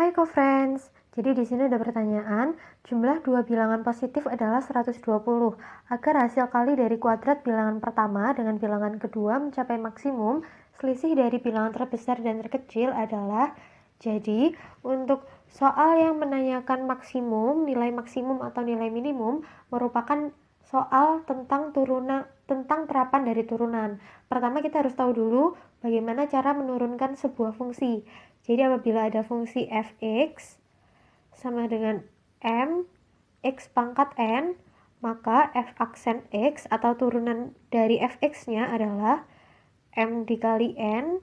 Hai co-friends, jadi di sini ada pertanyaan, jumlah dua bilangan positif adalah 120. Agar hasil kali dari kuadrat bilangan pertama dengan bilangan kedua mencapai maksimum, selisih dari bilangan terbesar dan terkecil adalah. Jadi, untuk soal yang menanyakan maksimum, nilai maksimum atau nilai minimum merupakan soal tentang terapan dari turunan. Pertama kita harus tahu dulu bagaimana cara menurunkan sebuah fungsi. Jadi apabila ada fungsi fx sama dengan m x pangkat n, maka f aksen x atau turunan dari fx-nya adalah m dikali n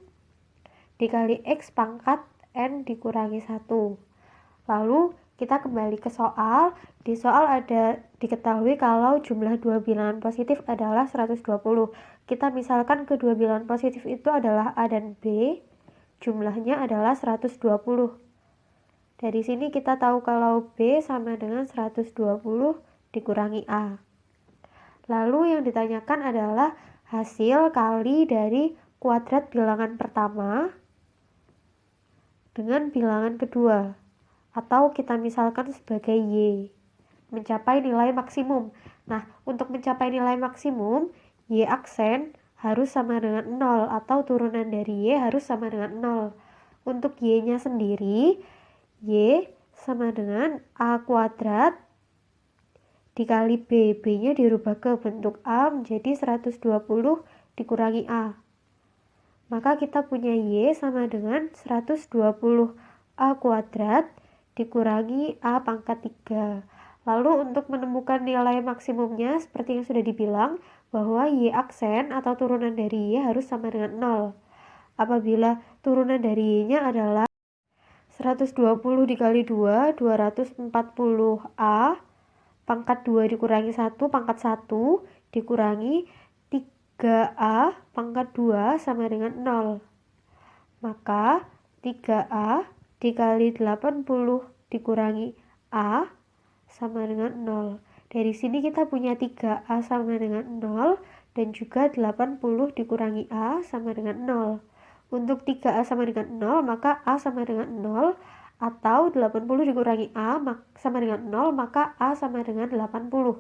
dikali x pangkat n dikurangi 1. Lalu kita kembali ke soal. Di soal ada diketahui kalau jumlah dua bilangan positif adalah 120. Kita misalkan kedua bilangan positif itu adalah A dan B. Jumlahnya adalah 120. Dari sini kita tahu kalau B sama dengan 120 dikurangi A. Lalu yang ditanyakan adalah hasil kali dari kuadrat bilangan pertama dengan bilangan kedua, atau kita misalkan sebagai Y, mencapai nilai maksimum. Nah, untuk mencapai nilai maksimum, Y aksen harus sama dengan 0 atau turunan dari Y harus sama dengan 0. Untuk Y-nya sendiri, Y sama dengan A kuadrat dikali B. B-nya dirubah ke bentuk A menjadi 120 dikurangi A. Maka kita punya Y sama dengan 120 A kuadrat dikurangi A pangkat 3. Lalu untuk menemukan nilai maksimumnya seperti yang sudah dibilang bahwa Y aksen atau turunan dari Y harus sama dengan 0. Apabila turunan dari Y-nya adalah 120 dikali 2, 240 A pangkat 2 dikurangi 1 pangkat 1 dikurangi 3A pangkat 2 sama dengan 0. Maka 3A dikali 80 dikurangi A sama dengan 0. Dari sini kita punya 3A sama dengan 0 dan juga 80 dikurangi A sama dengan 0. Untuk 3A sama dengan 0, maka A sama dengan 0, atau 80 dikurangi A sama dengan 0, maka A sama dengan 80.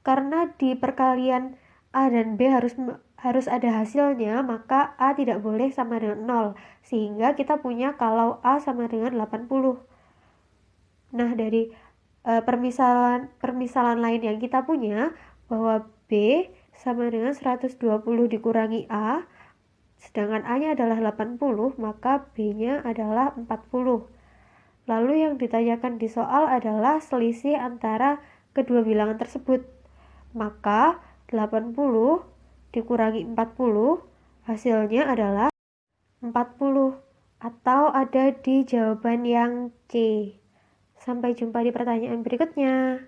Karena di perkalian A dan B harus ada hasilnya, maka A tidak boleh sama dengan 0, sehingga kita punya kalau A sama dengan 80. Nah, dari permisalan lain yang kita punya, bahwa B sama dengan 120 dikurangi A, sedangkan A-nya adalah 80, maka B-nya adalah 40. Lalu yang ditanyakan di soal adalah selisih antara kedua bilangan tersebut. Maka 80 dikurangi 40, hasilnya adalah 40, atau ada di jawaban yang C. Sampai jumpa di pertanyaan berikutnya.